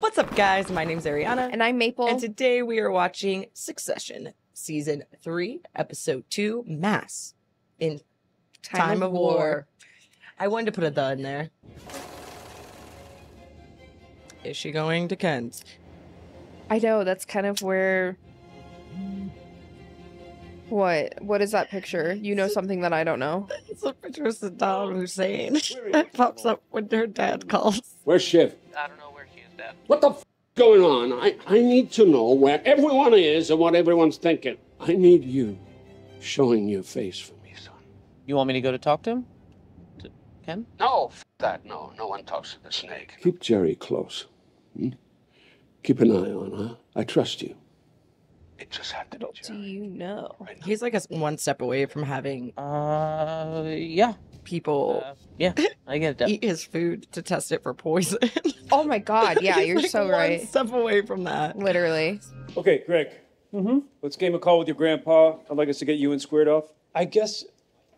What's up, guys? My name's Arianna. And I'm Maple. And today we are watching Succession, Season 3, Episode 2, Mass in Time of War. I wanted to put a "the" in there. Is she going to Kent? I know, that's kind of where... What is that picture? You know something that I don't know. It's a picture of Saddam Hussein. It pops up when her dad calls. Where's Shiv? I don't know where she is, Dad. What the f going on? I need to know where everyone is and what everyone's thinking. I need you showing your face for me, son. You want me to go to talk to him? To Ken? No, f that. No one talks to the snake. Keep Jerry close. Keep an eye on her. I trust you. It just had to be Do you know? He's like one step away from having Yeah. people Yeah, I get it. eat his food to test it for poison. Oh my god, yeah, He's you're like so right. One step away from that. Literally. Okay, Greg. Let's game a call with your grandpa. I'd like us to get you and squared off. I guess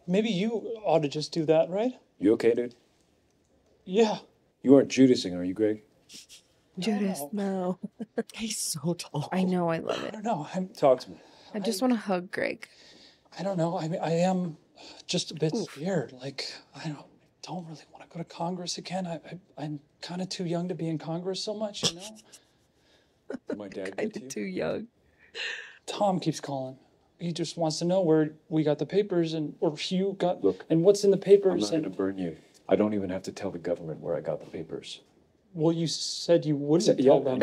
maybe you ought to just do that, right? You okay, dude? Yeah. You aren't Judasing, are you, Greg? Judas, no. He's so tall. I know, I love I it. don't know. Talk to me. I just want to hug Greg. I don't know. I mean, I am just a bit scared. Like, I don't really want to go to Congress again. I'm kind of too young to be in Congress so much, you know? Did my dad Kind get of you? too young. Tom keeps calling. He just wants to know where we got the papers or you got, Look, and what's in the I'm papers. not going to burn you. I don't even have to tell the government where I got the papers. Well, you said you wouldn't Yeah. tell them.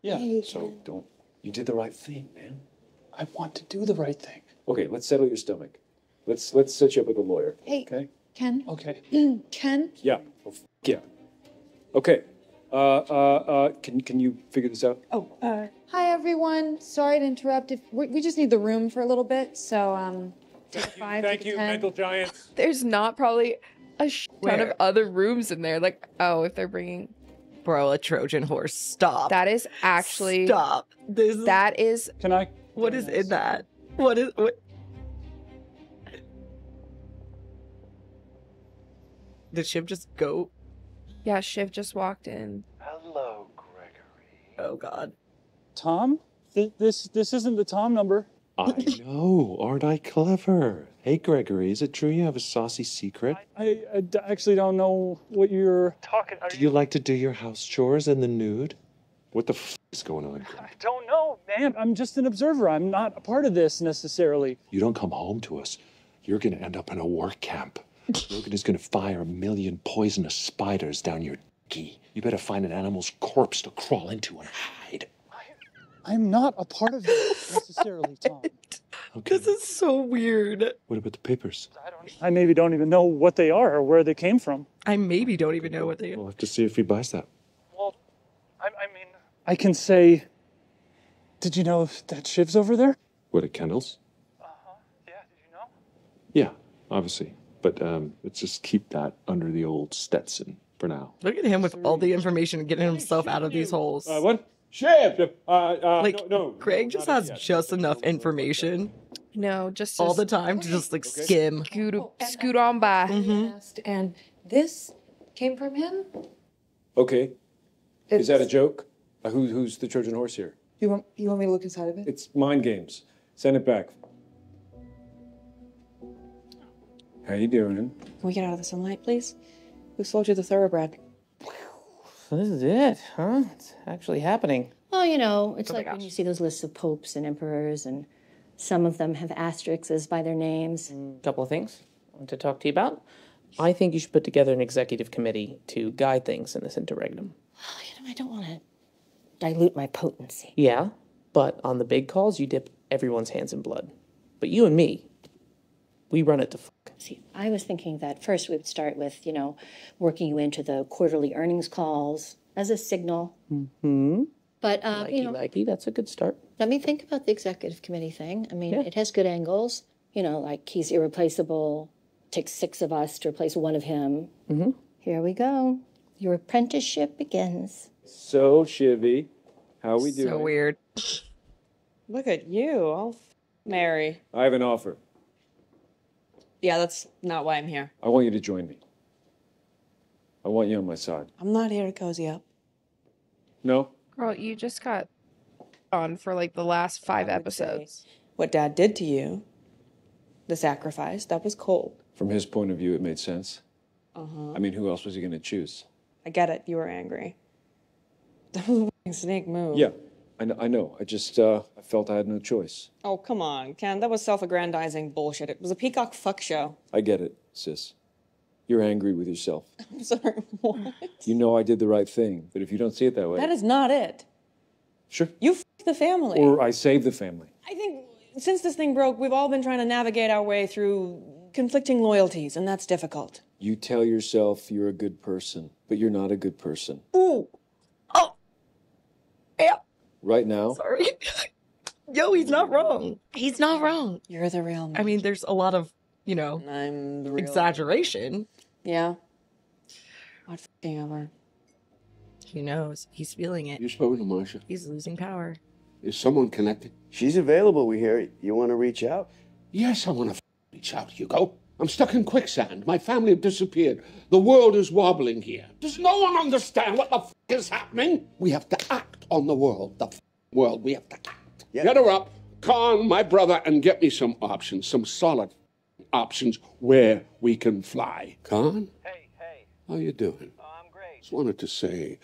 Yeah. So don't. You did the right thing, man. I want to do the right thing. Okay, let's settle your stomach. Let's set you up with a lawyer. Hey. Okay. Ken? Okay. Ken? Yeah. Oh, yeah. Okay. Can you figure this out? Hi, everyone. Sorry to interrupt. We just need the room for a little bit, so, take 5 Thank to you, 10. mental giants. There's not probably a ton of Where? other rooms in there. Like, oh, if they're bringing... Bro, a Trojan horse. Stop. That is actually... Stop. This is, That is... Can I? what is in that? What? Did Shiv just go? Yeah, Shiv just walked in. Hello, Gregory. Oh, God. Tom? This isn't the Tom number. I know. Aren't I clever? Hey, Gregory, is it true you have a saucy secret? I actually don't know what you're talking. Do you like to do your house chores in the nude? What the f is going on? I don't know, man. I'm just an observer. I'm not a part of this necessarily. You don't come home to us, you're going to end up in a work camp. Logan is going to fire 1 million poisonous spiders down your dicky. You better find an animal's corpse to crawl into and hide. I'm not a part of this necessarily, Tom. Okay. This is so weird. What about the papers? I maybe don't even know what they are or where they came from. I maybe don't even know what they We'll have to see if he buys that. Well, I mean... I can say... Did you know that Shiv's over there? What, at Kendall's? Yeah, did you know? Yeah, obviously. But let's just keep that under the old Stetson for now. Look at him with all the information, getting himself out of these holes. What? Shiv! Like, no. Greg just has just enough information No, just all the time to just like skim. scoot on by. Asked, and this came from him? Okay. Is that a joke? Who's the Trojan horse here? You want me to look inside of it? It's mind games. Send it back. How you doing? Can we get out of the sunlight, please? Who sold you the thoroughbred? So this is it, huh? It's actually happening. Well, you know, it's like when you see those lists of popes and emperors, and some of them have asterisks by their names. A couple of things I want to talk to you about. I think you should put together an executive committee to guide things in this interregnum. You know, I don't want to dilute my potency. Yeah, but on the big calls, you dip everyone's hands in blood. But you and me, we run it to fuck. See, I was thinking that first we would start with, you know, working you into the quarterly earnings calls as a signal. Mm-hmm. But, you know, Likey, that's a good start. let me think about the executive committee thing. I mean, Yeah. it has good angles. You know, like he's irreplaceable. Takes 6 of us to replace 1 of him. Mm-hmm. Here we go. Your apprenticeship begins. So, Shivy, how we doing? So weird. Look at you. I'll marry. I have an offer. Yeah, that's not why I'm here. I want you to join me. I want you on my side. I'm not here to cozy up. No? Girl, you just got on for like the last 5 episodes. What Dad did to you, the sacrifice, that was cold. From his point of view, it made sense. Uh-huh. I mean, who else was he going to choose? I get it. You were angry. That was a f***ing snake move. Yeah, I know. I just, I felt I had no choice. Oh, come on, Ken. That was self-aggrandizing bullshit. It was a peacock fuck show. I get it, sis. You're angry with yourself. I'm sorry, what? You know I did the right thing, but if you don't see it that way... That is not it. Sure. You f***ed the family. Or I saved the family. I think since this thing broke, we've all been trying to navigate our way through conflicting loyalties, and that's difficult. You tell yourself you're a good person, but you're not a good person. Ooh. Oh. Yeah. Right now... Sorry. Yo, he's not wrong. He's not wrong. You're the real me. I mean, there's a lot of, you know, I'm the real exaggeration. Yeah. What f***ing ever. He knows. He's feeling it. You spoken to Marcia? He's losing power. Is someone connected? She's available, we hear. You want to reach out? Yes, I want to reach out, Hugo. I'm stuck in quicksand. My family have disappeared. The world is wobbling here. Does no one understand what the f*** is happening? We have to act on the world. The world. We have to act. Yeah. Get her up, con my brother, and get me some options, some solid options where we can fly. Con? Hey. How you doing? Oh, I'm great. Just wanted to say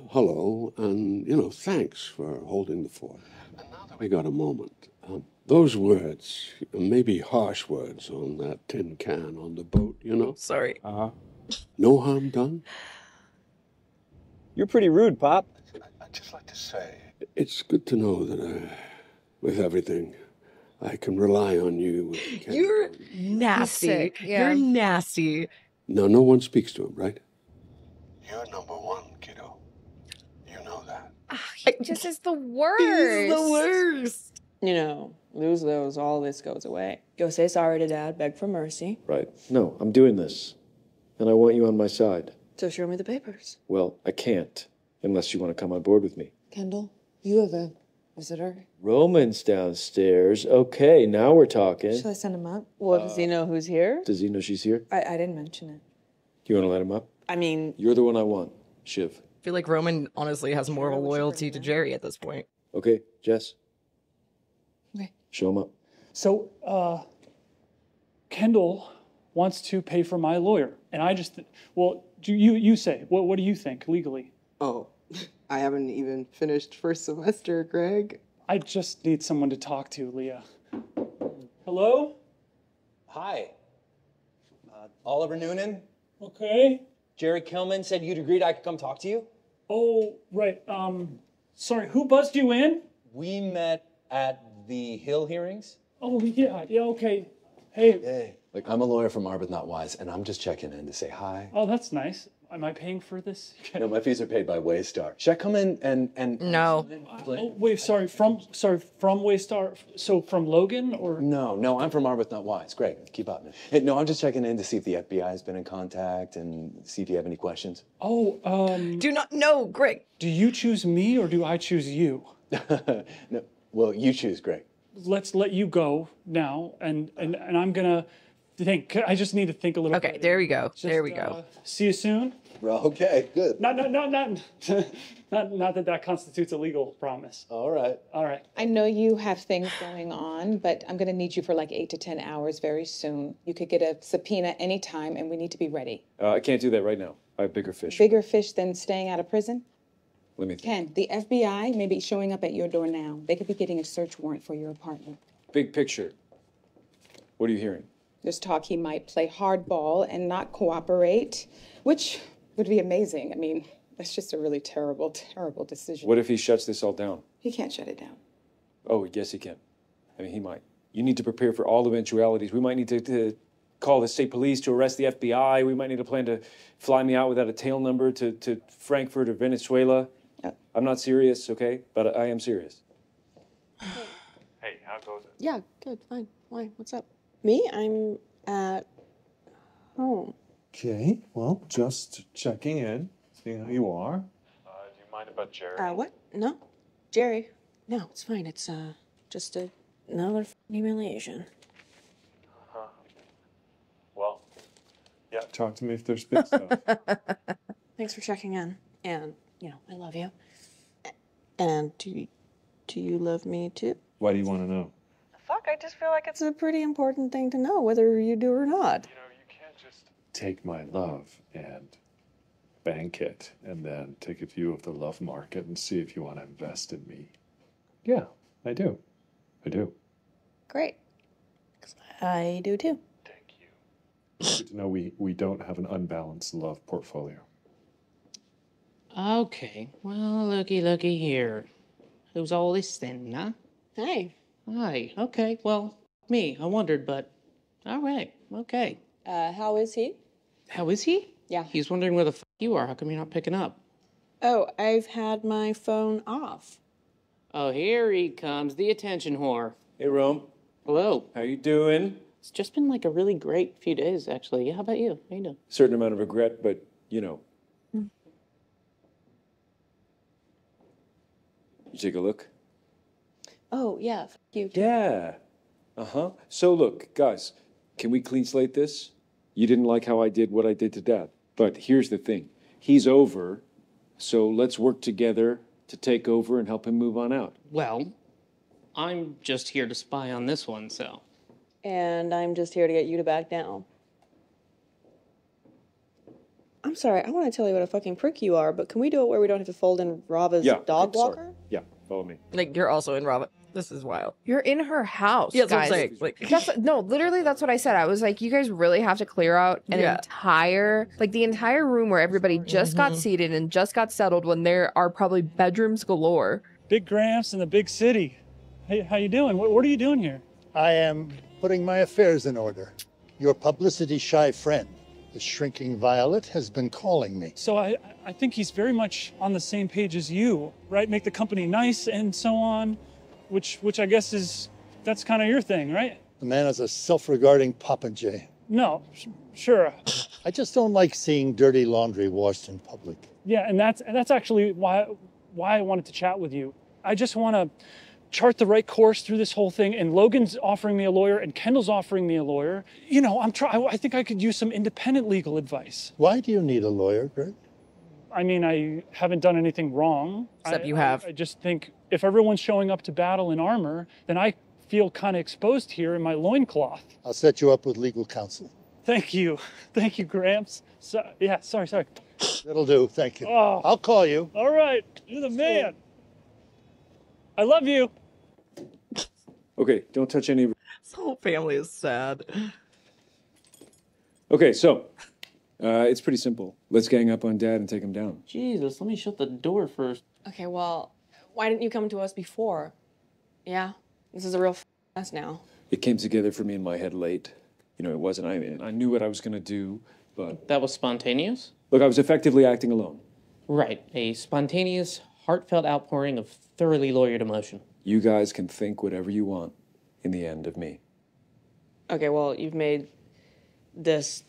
hello and, thanks for holding the fort. And now that we got a moment, those words, maybe harsh words on that tin can on the boat, Sorry. Uh-huh. No harm done? You're pretty rude, Pop. I'd just like to say, it's good to know that with everything, I can rely on you. You're nasty. Sick, yeah. You're nasty. Now, no one speaks to him, right? You're number one, kiddo. You know that. He just is the worst. He's the worst. Lose those, all this goes away. Go say sorry to Dad, beg for mercy. Right. No, I'm doing this. And I want you on my side. So show me the papers. Well, I can't, unless you want to come on board with me. Kendall, you have a visitor. Roman's downstairs. Okay, now we're talking. Shall I send him up? Well, does he know who's here? Does he know she's here? I didn't mention it. Do you want to let him up? I mean... You're the one I want, Shiv. I feel like Roman honestly has more of a loyalty to Jerry at this point. Okay, Jess. Okay. Show him up. So, Kendall wants to pay for my lawyer. And I just, you say, what do you think legally? Oh, I haven't even finished first semester, Greg. I just need someone to talk to, Leah. Hello? Hi. Oliver Noonan. Okay. Jerry Kilman said you'd agreed I could come talk to you. Oh, right. Sorry, who buzzed you in? We met at the Hill hearings. Oh, yeah, okay. Hey. Hey. Look, I'm a lawyer from Arbuthnot Wise, and I'm just checking in to say hi. Oh, that's nice. Am I paying for this? No, my fees are paid by Waystar. Should I come in and No. Oh, wait, from Waystar. So from Logan or? No, I'm from Arbuthnot Wise. Greg, keep up. Hey, no, I'm just checking in to see if the FBI has been in contact and see if you have any questions. Oh, Do not, no, Greg. Do you choose me or do I choose you? No, well, you choose, Greg. Let's let you go now, and I'm gonna think. I just need to think a little. Okay, there we go. There we go. See you soon. Well, okay, good. Not that constitutes a legal promise. All right. I know you have things going on, but I'm going to need you for like 8 to 10 hours very soon. You could get a subpoena anytime, and we need to be ready. I can't do that right now. I have bigger fish. Bigger fish than staying out of prison? Let me think. Ken, the FBI may be showing up at your door now. They could be getting a search warrant for your apartment. Big picture. What are you hearing? There's talk he might play hardball and not cooperate, which would be amazing. I mean, that's just a really terrible, terrible decision. What if he shuts this all down? He can't shut it down. Oh, yes, he can. I mean, he might. You need to prepare for all eventualities. We might need to call the state police to arrest the FBI. We might need to plan to fly me out without a tail number to Frankfurt or Venezuela. I'm not serious, okay? But I am serious. Hey, how goes it? Yeah, good, fine. Why? What's up? Me? I'm at home. Okay, well, just checking in, seeing how you are. Do you mind about Jerry? What? No. Jerry? No, it's fine. It's, just another humiliation. Huh. Well, yeah. Talk to me if there's big stuff. Thanks for checking in. And I love you. And do you love me too? Why do you want to know? Fuck, I just feel like it's a pretty important thing to know, whether you do or not. Take my love and bank it, and then take a view of the love market and see if you want to invest in me. Yeah, I do. I do. Great. 'Cause I do too. Good to know we don't have an unbalanced love portfolio. Okay, well, looky here. Who's all this then, huh? Hey. Hi, okay, well, me. I wondered, but all right, okay. How is he? How is he? Yeah. He's wondering where the f you are. How come you're not picking up? Oh, I've had my phone off. Oh, here he comes, the attention whore. Hey, Rome. Hello. How you doing? It's just been like a really great few days, actually. Yeah, how about you? How you doing? Certain amount of regret, but you know. You take a look? Oh, yeah, f you. Yeah. Uh-huh. So look, guys, can we clean slate this? You didn't like how I did what I did to Dad. But here's the thing. He's over, so let's work together to take over and help him move on out. Well, I'm just here to spy on this one, so. And I'm just here to get you to back down. I'm sorry, I want to tell you what a fucking prick you are, but can we do it where we don't have to fold in Rava's dog sorry. walker? Yeah, follow me. Like, you're also in Robin. This is wild. You're in her house. Yeah, that's what I'm guys. saying. Like, No, literally, that's what I said. I was like, you guys really have to clear out an entire, like the entire room where everybody just got seated and just got settled when there are probably bedrooms galore. Big Gramps in the big city. Hey, how you doing? What are you doing here? I am putting my affairs in order. Your publicity-shy friend, the shrinking Violet, has been calling me. So I think he's very much on the same page as you, right? Make the company nice and so on, which I guess that's kind of your thing, right? The man is a self-regarding popinjay. No, sure. I just don't like seeing dirty laundry washed in public. Yeah, and that's actually why I wanted to chat with you. I just want to chart the right course through this whole thing, and Logan's offering me a lawyer and Kendall's offering me a lawyer. You know, I think I could use some independent legal advice. Why do you need a lawyer, Greg? I mean, I haven't done anything wrong. Except you have. I just think if everyone's showing up to battle in armor, then I feel kind of exposed here in my loincloth. I'll set you up with legal counsel. Thank you. Thank you, Gramps. Yeah, sorry. That'll do, thank you. Oh. I'll call you. All right, you're the man. I love you. Okay, don't touch any. This whole family is sad. Okay, so it's pretty simple. Let's gang up on Dad and take him down. Jesus, let me shut the door first. Okay, well, why didn't you come to us before? Yeah, this is a real mess now. It came together for me in my head late. You know, it wasn't. I knew what I was going to do, but That was spontaneous? look, I was effectively acting alone. Right, a spontaneous, heartfelt outpouring of thoroughly lawyered emotion. You guys can think whatever you want in the end of me. Okay, well, you've made this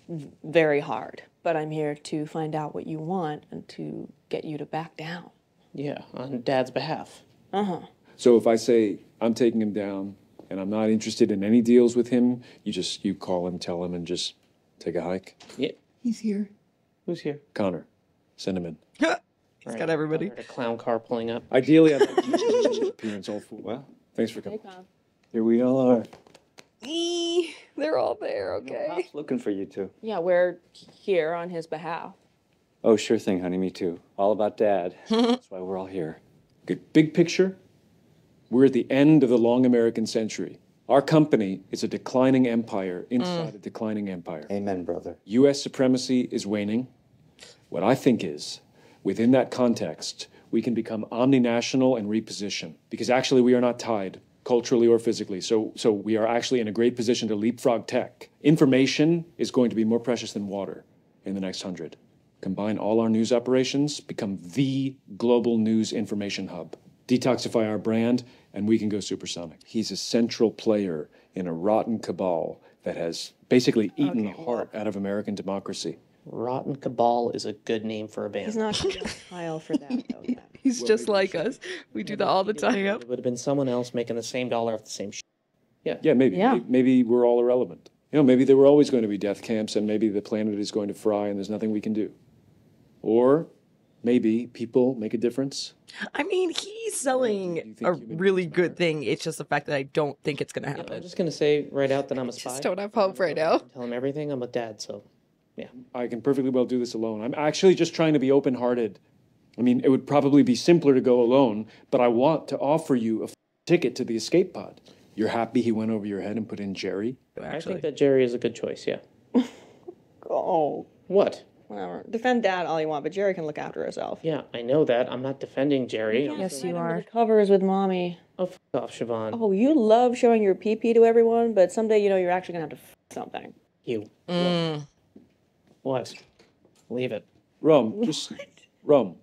very hard, but I'm here to find out what you want and to get you to back down. Yeah, on Dad's behalf. Uh-huh. So if I say I'm taking him down and I'm not interested in any deals with him, you call him, tell him, and just take a hike? Yeah. He's here. Who's here? Connor, send him in. He's got everybody. A clown car pulling up. Ideally, I'd like to appearance all full. Well, thanks for coming. Here we all are. They're all there, okay? Pop's looking for you two. Yeah, we're here on his behalf. Oh, sure thing, honey. Me too. All about Dad. That's why we're all here. Okay, big picture, we're at the end of the long American century. Our company is a declining empire inside a declining empire. Amen, brother. U.S. supremacy is waning. What I think is, within that context, we can become omninational and reposition. Because actually we are not tied, culturally or physically. So we are actually in a great position to leapfrog tech. Information is going to be more precious than water in the next 100. Combine all our news operations, become the global news information hub. Detoxify our brand, and we can go supersonic. He's a central player in a rotten cabal that has basically eaten the heart out of American democracy. Rotten Cabal is a good name for a band. He's not going to file for that, though, yet. He's just like us. We do that all the time. It would have been someone else making the same dollar off the same shit. Yeah, maybe. Yeah. Maybe we're all irrelevant. You know, maybe there were always going to be death camps, and maybe the planet is going to fry, and there's nothing we can do. Or maybe people make a difference. I mean, he's selling a really good thing. It's just the fact that I don't think it's going to happen. I'm just going to say right out that I'm a spy. Just don't have hope right now. Tell him everything. I'm a dad, so yeah. I can perfectly well do this alone. I'm actually just trying to be open-hearted. I mean, it would probably be simpler to go alone, but I want to offer you a ticket to the escape pod. You're happy he went over your head and put in Jerry? I think that Jerry is a good choice, yeah. Oh, What? whatever. Defend Dad all you want, but Jerry can look after herself. Yeah, I know that. I'm not defending Jerry. Yes, you are. Covers with Mommy. Oh, f off, Siobhan. Oh, you love showing your pee-pee to everyone, but someday you know you're actually going to have to something. You. Mm. What? Leave it. Rum, just rum.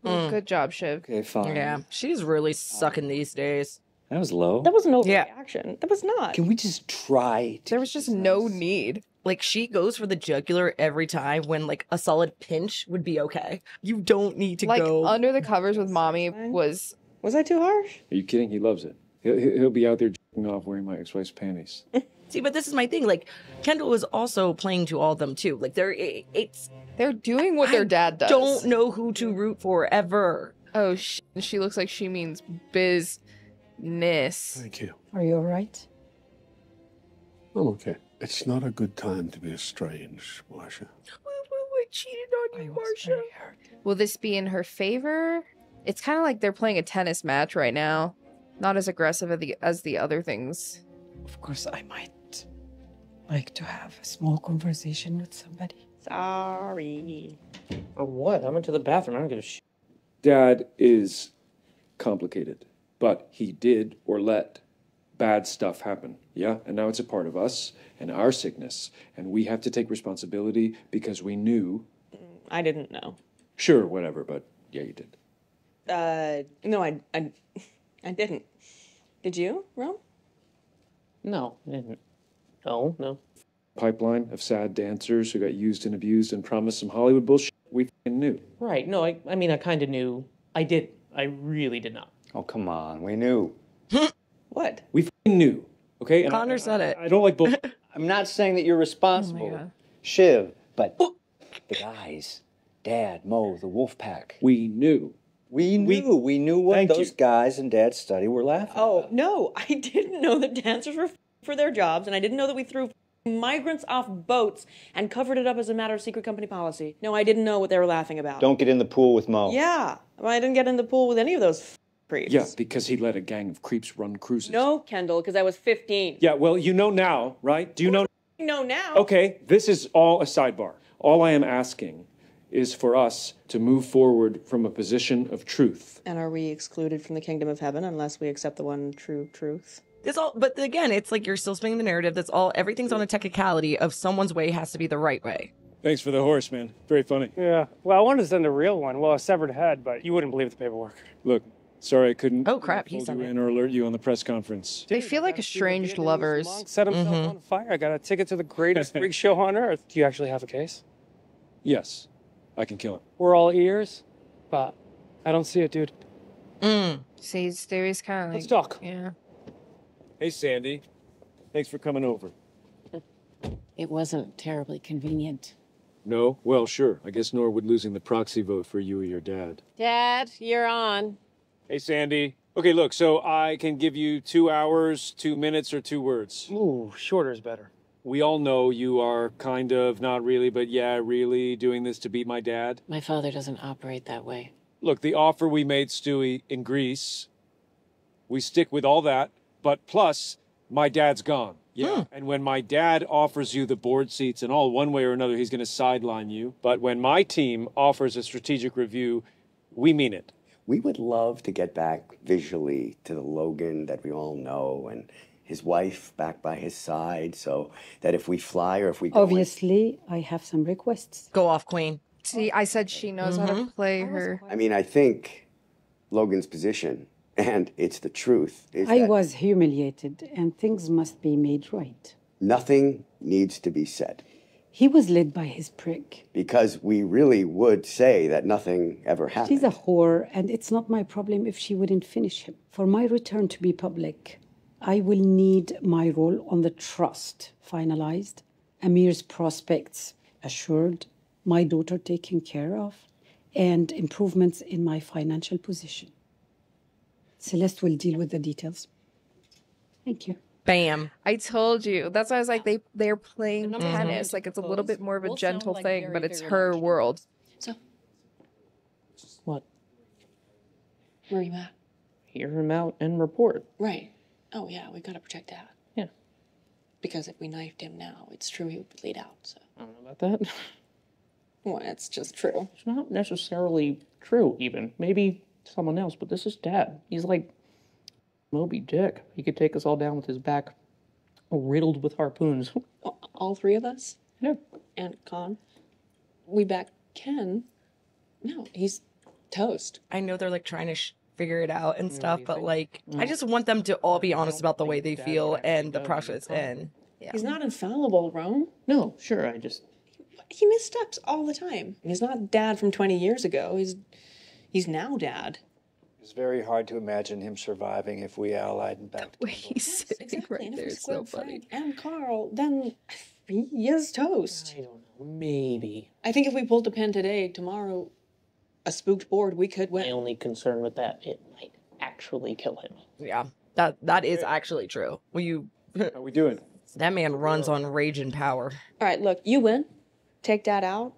Good job, Shiv. Okay, fine. Yeah, she's really sucking these days. That was low. That was an overreaction. That was not. Can we just try? There was just no need. Like, she goes for the jugular every time when, like, a solid pinch would be okay. You don't need to Like, go. Under the Covers with Mommy was... Was I too harsh? Are you kidding? He loves it. He'll be out there jerking off wearing my ex-wife's panties. See, but this is my thing. Like, Kendall is also playing to all of them, too. Like, they're doing what their dad does. Don't know who to root for, ever. Oh, she looks like she means business. Thank you. Are you all right? I'm okay. It's not a good time to be estranged, Marcia. I cheated on you, Marcia. Will this be in her favor? It's kind of like they're playing a tennis match right now. Not as aggressive as the other things. Of course, I might like to have a small conversation with somebody. Sorry. Or what? I went to the bathroom. I don't give a shit. Dad is complicated, but he did or let bad stuff happen. Yeah, and now it's a part of us and our sickness, and we have to take responsibility because we knew. I didn't know. Sure, whatever, but yeah, you did. No, I didn't. Did you, Rom? No, I didn't. No. Pipeline of sad dancers who got used and abused and promised some Hollywood bullshit we f***ing knew. Right. No, I mean, I kind of knew. I did. I really did not. Oh, come on. We knew. What? We f***ing knew. Okay? And Connor said it. I don't like bullshit. I'm not saying that you're responsible, Shiv, but the guys, Dad, Mo, the wolf pack. We knew. We knew what Thank those you. guys in Dad's study were laughing Oh, about. no. I didn't know that dancers were for their jobs, and I didn't know that we threw migrants off boats and covered it up as a matter of secret company policy. No, I didn't know what they were laughing about. Don't get in the pool with Mo. Yeah. Well, I didn't get in the pool with any of those creeps. Yeah, because he let a gang of creeps run cruises. No, Kendall, because I was 15. Yeah, well, you know now, right? Do you know? No, now. Okay, this is all a sidebar. All I am asking is for us to move forward from a position of truth. And are we excluded from the kingdom of heaven unless we accept the one true truth? It's all, but again, it's like you're still spinning the narrative. That's all. Everything's on a technicality of someone's way has to be the right way. Thanks for the horse, man. Very funny. Yeah. Well, I wanted to send a real one. Well, a severed head, but you wouldn't believe the paperwork. Look, sorry I couldn't. Oh crap, he's fold on you it. in or alert you on the press conference. They feel like estranged lovers. Set himself on fire. I got a ticket to the greatest freak show on earth. Do you actually have a case? Yes, I can kill him. We're all ears, but I don't see it, dude. See, his theory's kind of like... Let's talk. Yeah. Hey, Sandy. Thanks for coming over. It wasn't terribly convenient. No? Well, sure. I guess nor would losing the proxy vote for you or your dad. Dad, you're on. Hey, Sandy. Okay, look, so I can give you 2 hours, 2 minutes, or 2 words. Ooh, shorter is better. We all know you are kind of, not really, but yeah, really doing this to beat my dad. My father doesn't operate that way. Look, the offer we made Stewie in Greece, we stick with all that, but plus, my dad's gone. Yeah. And when my dad offers you the board seats and all, one way or another, he's going to sideline you. But when my team offers a strategic review, we mean it. We would love to get back visually to the Logan that we all know and his wife back by his side so that if we fly or if we go Obviously, I have some requests. Go off, Queen. See, I said she knows how to play her. I mean, I think Logan's position, and it's the truth, is I that was humiliated, and things must be made right. nothing needs to be said. He was led by his prick. Because we really would say that nothing ever happened. She's a whore, and it's not my problem if she wouldn't finish him. For my return to be public, I will need my role on the trust finalized, Amir's prospects assured, my daughter taken care of, and improvements in my financial position. Celeste will deal with the details. Thank you. Bam. I told you. That's why I was like, they're playing tennis. Like, it's a little bit more of a gentle thing, but it's her world. So, What? where are you at? Hear him out and report. Right. Oh, yeah, we gotta protect Dad. Yeah. Because if we knifed him now, it's true he would bleed out, so. I don't know about that. Well, it's just true. It's not necessarily true, even. Maybe someone else, but this is Dad. He's like Moby Dick. He could take us all down with his back riddled with harpoons. All three of us? Yeah. And Con? We back Ken? No, he's toast. I know they're like trying to figure it out and stuff, but like, I just want them to all be honest about the way they feel and the process. And yeah. He's not infallible, Rome. No, sure, He missteps all the time. He's not Dad from 20 years ago. He's now Dad. It's very hard to imagine him surviving if we allied and back to He's sitting right there. It's so funny. And Carl, then he is toast. I don't know. Maybe. I think if we pulled a pin today, tomorrow, a spooked board, we could win. My only concern with that, it might actually kill him. Yeah, that is actually true. How we doing? That man runs on rage and power. All right, look, you win. Take Dad out.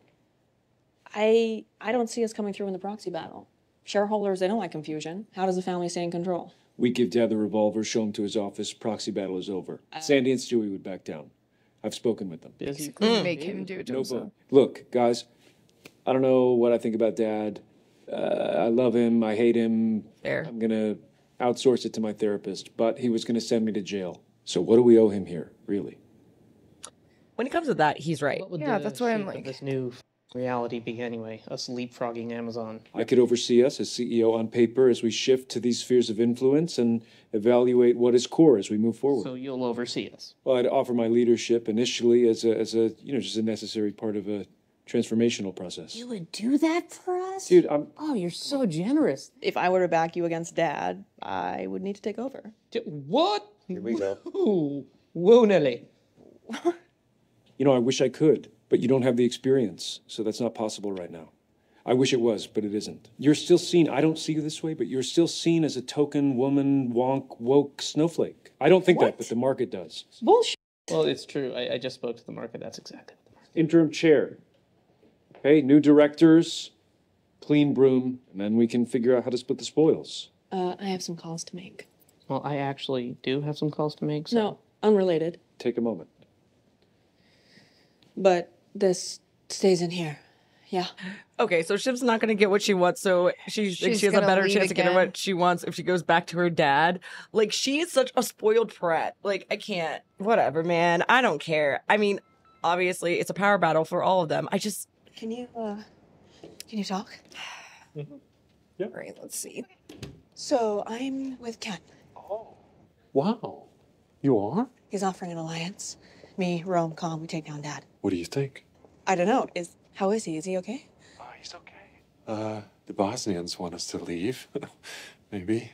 I don't see us coming through in the proxy battle. Shareholders, they don't like confusion. How does the family stay in control? We give Dad the revolver, show him to his office, proxy battle is over. Sandy and Stewie would back down. I've spoken with them. Make him do it to No himself. vote. Look, guys, I don't know what I think about Dad. I love him. I hate him. Fair. I'm going to outsource it to my therapist, but he was going to send me to jail. So what do we owe him here, really? When it comes to that, he's right. What would Yeah, the that's why I'm shape of like- this new reality be anyway? Us leapfrogging Amazon. I could oversee us as CEO on paper as we shift to these spheres of influence and evaluate what is core as we move forward. So you'll oversee us. Well, I'd offer my leadership initially as a just a necessary part of a transformational process. You would do that for us? Dude, Oh, you're so generous. If I were to back you against Dad, I would need to take over. What? Here we go. Whoa, Nelly. I wish I could, but you don't have the experience, so that's not possible right now. I wish it was, but it isn't. You're still seen, I don't see you this way, but you're still seen as a token woman, wonk, woke snowflake. I don't think that, but the market does. Bullshit. Well, it's true. I just spoke to the market. That's exactly what the market. Interim chair. Okay, new directors, clean broom, and then we can figure out how to split the spoils. I have some calls to make. Well, I actually do have some calls to make. So. No, unrelated. Take a moment. But this stays in here. Yeah. Okay, so Shiv's not going to get what she wants, so she has a gonna better leave chance of getting again. what she wants if she goes back to her dad. Like, she is such a spoiled brat. Like, I can't. Whatever, man. I don't care. I mean, obviously, it's a power battle for all of them. Can you talk? Yeah. All right, let's see. So I'm with Ken. Wow. You are? He's offering an alliance. Me, Rome, Calm, we take down Dad. What do you think? I don't know. How is he? Is he okay? He's okay. The Bosnians want us to leave. Maybe.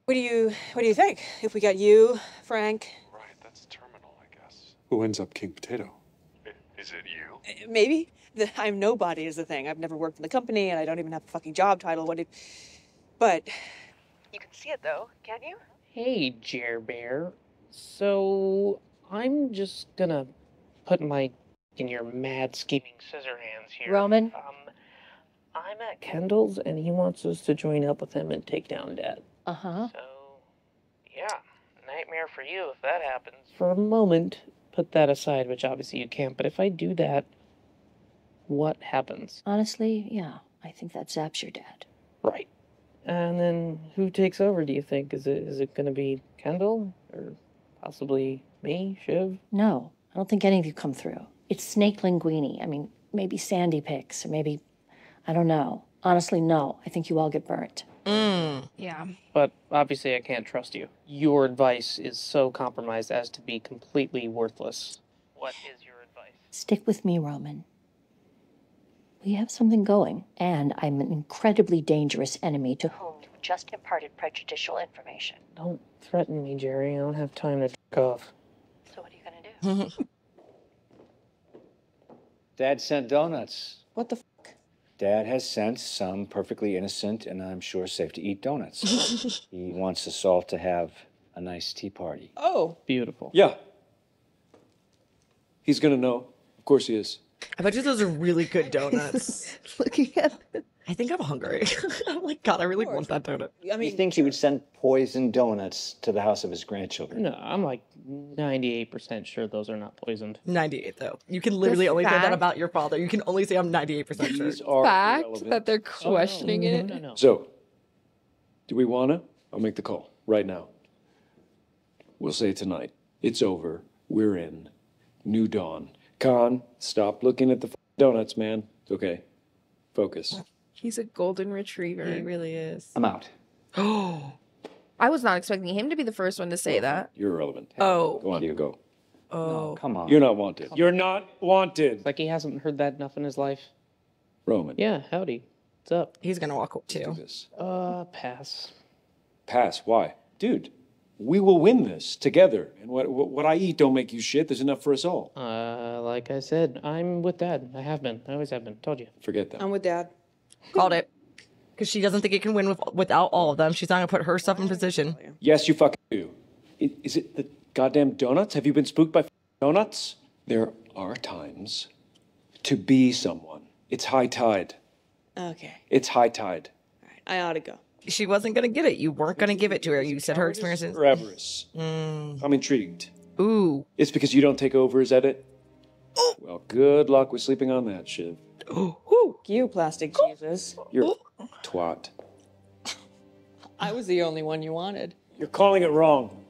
What do you think? If we got you, Frank, Right, that's terminal, I guess. Who ends up king potato? Is it you? maybe. I'm nobody is the thing. I've never worked in the company, and I don't even have a fucking job title. But you can see it though, can't you? Hey, Jer Bear. So I'm just gonna put my in your mad scheming scissor hands here. Roman? I'm at Kendall's, and he wants us to join up with him and take down Dad. Uh-huh. So, yeah, nightmare for you if that happens. For a moment, put that aside, which obviously you can't. But if I do that, what happens? Honestly, yeah. I think that zaps your dad. Right. And then who takes over, do you think? Is it going to be Kendall? Or possibly me, Shiv? No, I don't think any of you come through. It's Snake Linguini. I mean, maybe Sandy picks, or maybe, I don't know. Honestly, no. I think you all get burnt. Yeah. But obviously I can't trust you. Your advice is so compromised as to be completely worthless. What is your advice? Stick with me, Roman. We have something going, and I'm an incredibly dangerous enemy to whom you just imparted prejudicial information. Don't threaten me, Jerry. I don't have time to jerk off. So what are you gonna do? Dad sent donuts. What the fuck? Dad has sent some perfectly innocent and I'm sure safe to eat donuts. He wants us all to have a nice tea party. Oh. Beautiful. Yeah. He's gonna know. Of course he is. I bet you those are really good donuts. Looking at it. I think I'm hungry. I'm like, God, I really want that donut. I mean, You think he would send poisoned donuts to the house of his grandchildren? No, I'm like 98% sure those are not poisoned. 98 though. You can literally only say that about your father. You can only say I'm 98% sure. These are Fact irrelevant. that they're questioning it. No. So, do we wanna? I'll make the call right now. We'll say tonight. It's over. We're in. New dawn. Khan, stop looking at the donuts, man. It's okay. Focus. He's a golden retriever. He really is. I'm out. Oh. I was not expecting him to be the first one to say that. You're irrelevant. Oh. Go on, you go. Oh. Come on. You're not wanted. You're not wanted. It's like he hasn't heard that enough in his life. Roman. Yeah, howdy. What's up? He's gonna walk too. Do this. Pass. Pass. Why? Dude, we will win this together. And what I eat don't make you shit. There's enough for us all. Like I said, I'm with Dad. I have been. I always have been. Told you. Forget that. I'm with Dad. Called it. Because she doesn't think it can win without all of them. She's not gonna put herself in position. Yes, you fucking do. Is it the goddamn donuts? Have you been spooked by donuts? There are times to be someone. It's high tide. Okay. It's high tide. All right. I ought to go. She wasn't gonna get it. You weren't gonna give it to her. You said her experiences. Or avarice. I'm intrigued. Ooh. It's because you don't take over, is that it? Well, good luck with sleeping on that shit. You, plastic Jesus. You're twat. I was the only one you wanted. You're calling it wrong.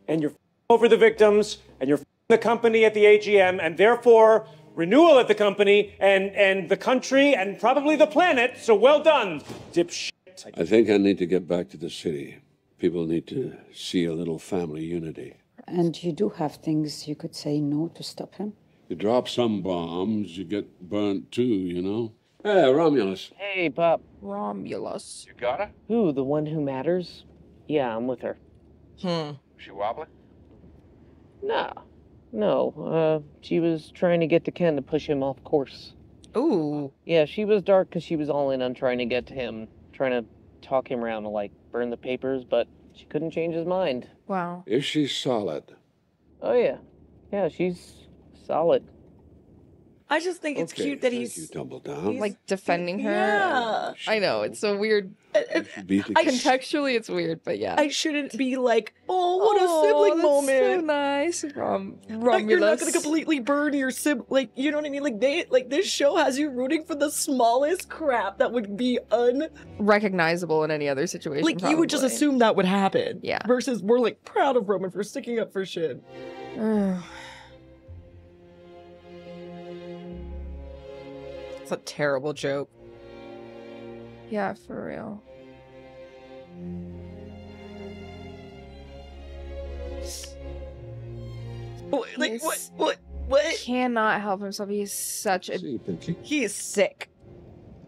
And you're over the victims, and you're the company at the AGM, and therefore renewal at the company, and the country, and probably the planet. So well done, dipshit. I think I need to get back to the city. People need to see a little family unity. And you do have things you could say no to stop him? You drop some bombs, you get burnt too, you know? Hey, Romulus. Hey, Pop. Romulus. You got her? Who, the one who matters? Yeah, I'm with her. She wobbly? No. She was trying to get to Ken to push him off course. Ooh. Yeah, she was dark because she was all in on trying to get to him, trying to talk him around to, like, burn the papers, but she couldn't change his mind. Wow. Is she solid? Oh, yeah. Yeah, she's solid. I just think it's cute that he's Dumbledore. Like defending her. Yeah. I know, it's so weird. Contextually, it's weird, but yeah. I shouldn't be like, oh, what a sibling that's moment. So nice. Like, Romulus. you're not gonna completely burn your sibling. Like, you know what I mean? Like this show has you rooting for the smallest crap that would be recognizable in any other situation. Like you would just probably. assume that would happen. Yeah. Versus we're like proud of Roman for sticking up for shit. It's a terrible joke. Yeah, for real. Like what? Cannot help himself. He's such a. He is sick.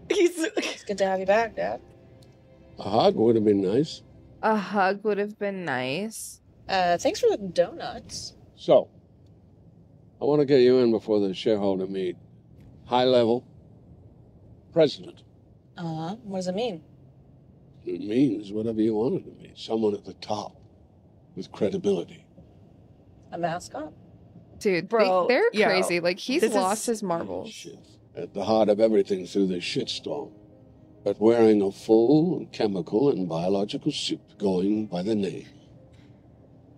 It's good to have you back, Dad. A hug would have been nice. A hug would have been nice. Thanks for the donuts. So, I want to get you in before the shareholder meet. High level. President. What does it mean? It means whatever you want it to mean. Someone at the top with credibility. A mascot? Dude, Bro, they're yo, crazy. Like, he's this lost is- his marbles. At the heart of everything through this shitstorm. But wearing a full chemical and biological suit going by the name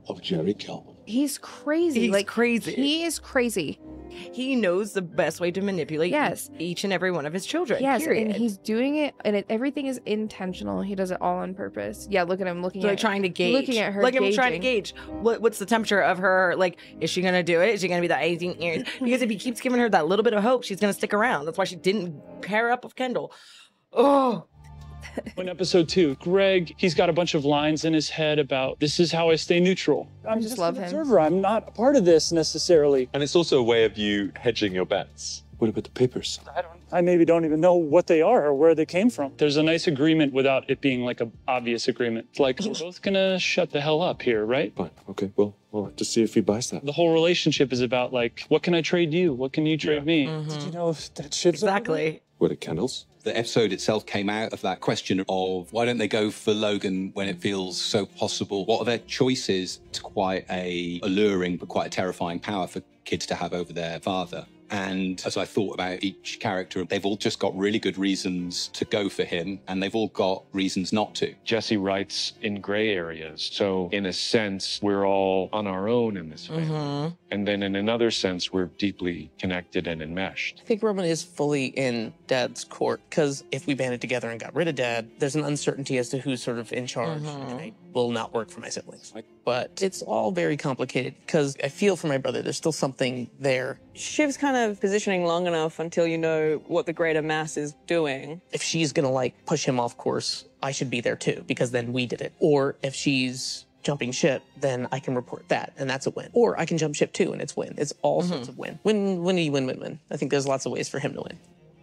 of Jerry Kelvin. He's crazy. He's like, crazy. He is crazy. He knows the best way to manipulate each and every one of his children. Yes, period. and he's doing it, and everything is intentional. He does it all on purpose. Yeah, look at him looking So, at like trying to gauge. looking at her, Like I'm trying to gauging. gauge what's the temperature of her. Like, is she gonna do it? Is she gonna be the 18 years? Because if he keeps giving her that little bit of hope, she's gonna stick around. That's why she didn't pair up with Kendall. Oh. In episode 2, Greg, he's got a bunch of lines in his head about this is how I stay neutral. I'm just love an him. observer. I'm not a part of this necessarily. And it's also a way of you hedging your bets. What about the papers? I maybe don't even know what they are or where they came from. There's a nice agreement without it being like an obvious agreement. It's like, we're both gonna shut the hell up here, right? Fine. Okay. Well, we'll have to see if he buys that. The whole relationship is about like, what can I trade you? What can you trade me? Mm-hmm. Did you know that shit's Exactly. What at Kendall's? The episode itself came out of that question of why don't they go for Logan when it feels so possible? What are their choices? It's quite a alluring but quite a terrifying power for kids to have over their father. And as I thought about each character, they've all just got really good reasons to go for him, and they've all got reasons not to. Jesse writes in gray areas. So in a sense, we're all on our own in this family. And then in another sense, we're deeply connected and enmeshed. I think Roman is fully in Dad's court, because if we banded together and got rid of Dad, there's an uncertainty as to who's sort of in charge. And I will not work for my siblings. But it's all very complicated, because I feel for my brother, there's still something there. Shiv's kind of positioning long enough until you know what the greater mass is doing. If she's gonna like push him off course, I should be there too, because then we did it. Or if she's jumping ship, then I can report that, and that's a win. Or I can jump ship too, and it's win. It's all sorts of win. Win, win, win, win, win. I think there's lots of ways for him to win.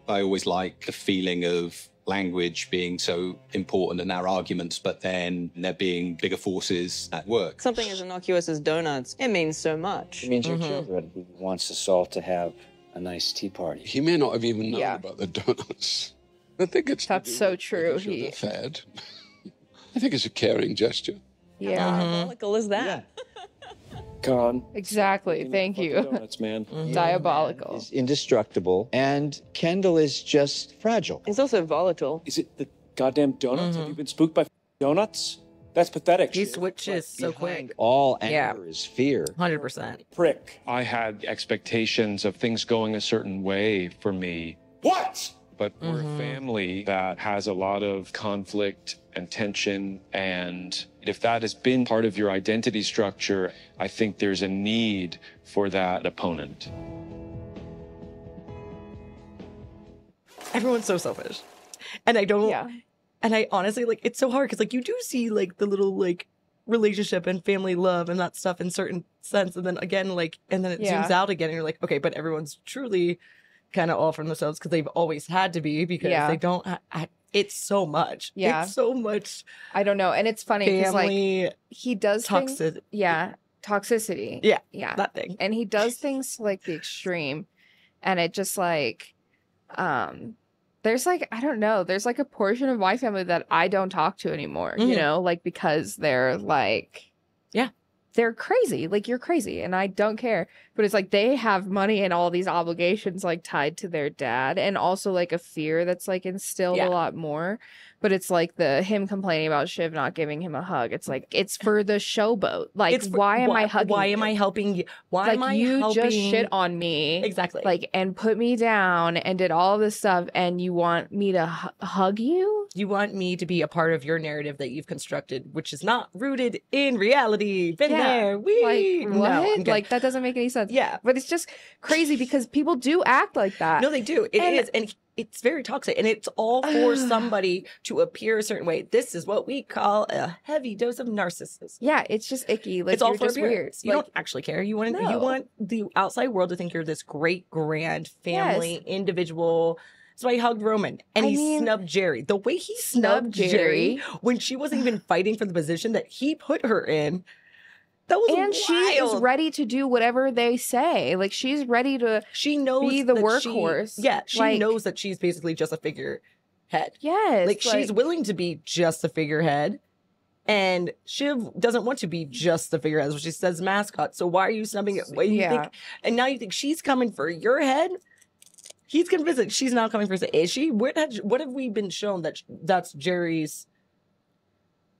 I always like the feeling of language being so important in our arguments, but then there being bigger forces at work. Something as innocuous as donuts, it means so much. It means your children. He wants us all to have a nice tea party. He may not have even known about the donuts. I think it's That's so true. they're fed. I think it's a caring gesture. Yeah. How diabolical is that? God. Exactly. Thank you. Donuts, man. Diabolical. Is indestructible, and Kendall is just fragile. It's also volatile. Is it the goddamn donuts? Have you been spooked by donuts? That's pathetic. He shit. switches so quick. All anger is fear. 100%. Prick. I had expectations of things going a certain way for me. What? But we're a family that has a lot of conflict and tension, and if that has been part of your identity structure, I think there's a need for that opponent. Everyone's so selfish. And I don't, and I honestly, like, it's so hard because, like, you do see, like, the little, like, relationship and family love and that stuff in certain sense. And then again, like, and then it zooms out again and you're like, okay, but everyone's truly kind of all from themselves because they've always had to be because they don't, it's so much. Yeah. It's so much. I don't know. And it's funny because, Family like, he does things. Toxicity. Yeah. That thing. And he does things to, like, the extreme. And it just, like, there's, like, I don't know. There's, like, a portion of my family that I don't talk to anymore, you know, like, because they're, like, they're crazy. Like, you're crazy and I don't care. But it's like they have money and all these obligations, like, tied to their dad, and also, like, a fear that's, like, instilled a lot more. But it's like him complaining about Shiv not giving him a hug. It's like, it's for the showboat. Like, why am I hugging Why you? am I helping you? Why Like, am I you helping? just shit on me. Exactly. Like, and put me down and did all this stuff, and you want me to hug you? You want me to be a part of your narrative that you've constructed, which is not rooted in reality. Been there. Like, No, what? I'm good. Like, that doesn't make any sense. Yeah. But it's just crazy because people do act like that. No, they do. It is. And it's very toxic. And it's all for somebody to appear a certain way. This is what we call a heavy dose of narcissism. Yeah, it's just icky. Like, it's all you're for just weird. appearance. You Like, don't actually care. You want No. you want the outside world to think you're this great, grand family individual. So I hugged Roman and he snubbed Jerry. The way he snubbed Jerry when she wasn't even fighting for the position that he put her in. That was and she is wild. ready to do whatever they say. Like, she's ready to be the that workhorse. She knows that she's basically just a figurehead. Yes. Like, she's willing to be just a figurehead. And Shiv doesn't want to be just the figurehead. So she says mascot. So why are you snubbing it? What do you think? And now you think she's coming for your head? He's convinced that she's not coming for his head. Is she? What have we been shown that that's Jerry's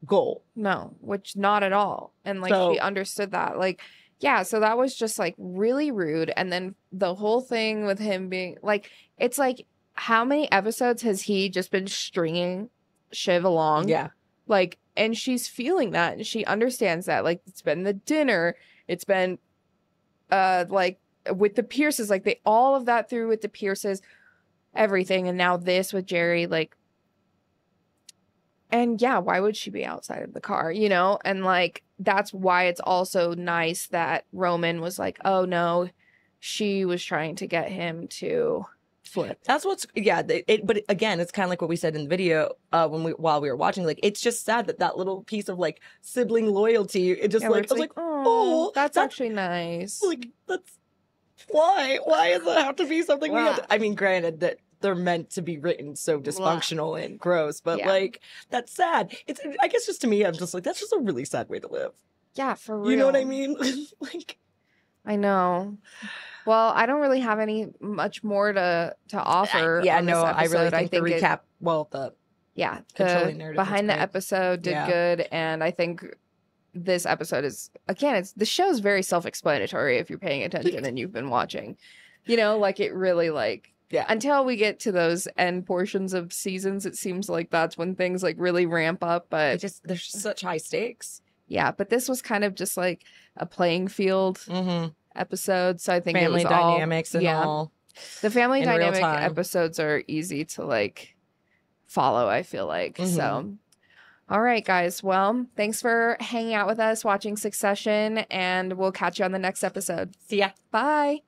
goal? No, which not at all. And, like, So- she understood that. Like, yeah, so that was just, like, really rude. And then the whole thing with him being like, it's like, how many episodes has he just been stringing Shiv along? Yeah. Like, and she's feeling that and she understands that. Like, it's been the dinner, it's been like with the Pierces, like, they all of that through with the Pierces, everything, and now this with Jerry, like, and yeah, why would she be outside of the car, you know? And, like, that's why it's also nice that Roman was like, oh no, she was trying to get him to flip. That's what's but again, it's kind of like what we said in the video while we were watching. Like, it's just sad that little piece of, like, sibling loyalty. It just, Yeah, like, where I it's was like, oh, that's actually nice. Like, that's why does it have to be something we have to? I mean, granted that they're meant to be written so dysfunctional and gross, but like that's sad. It's I guess just to me, I'm just like that's just a really sad way to live. Yeah, for real. You know what I mean? Like I know. Well, I don't really have any much more to offer. Yeah, on this no, I really episode. think the recap. The the narrative behind was the great. episode did Yeah. good, and I think this episode is the show's very self-explanatory if you're paying attention and you've been watching. You know, like it really until we get to those end portions of seasons, it seems like that's when things like really ramp up. But there's such high stakes. Yeah, but this was kind of just like a playing field episode. So I think Family it was all, dynamics and all the family in real dynamic time. episodes are easy to like follow, I feel like. So all right, guys. Well, thanks for hanging out with us, watching Succession, and we'll catch you on the next episode. See ya. Bye.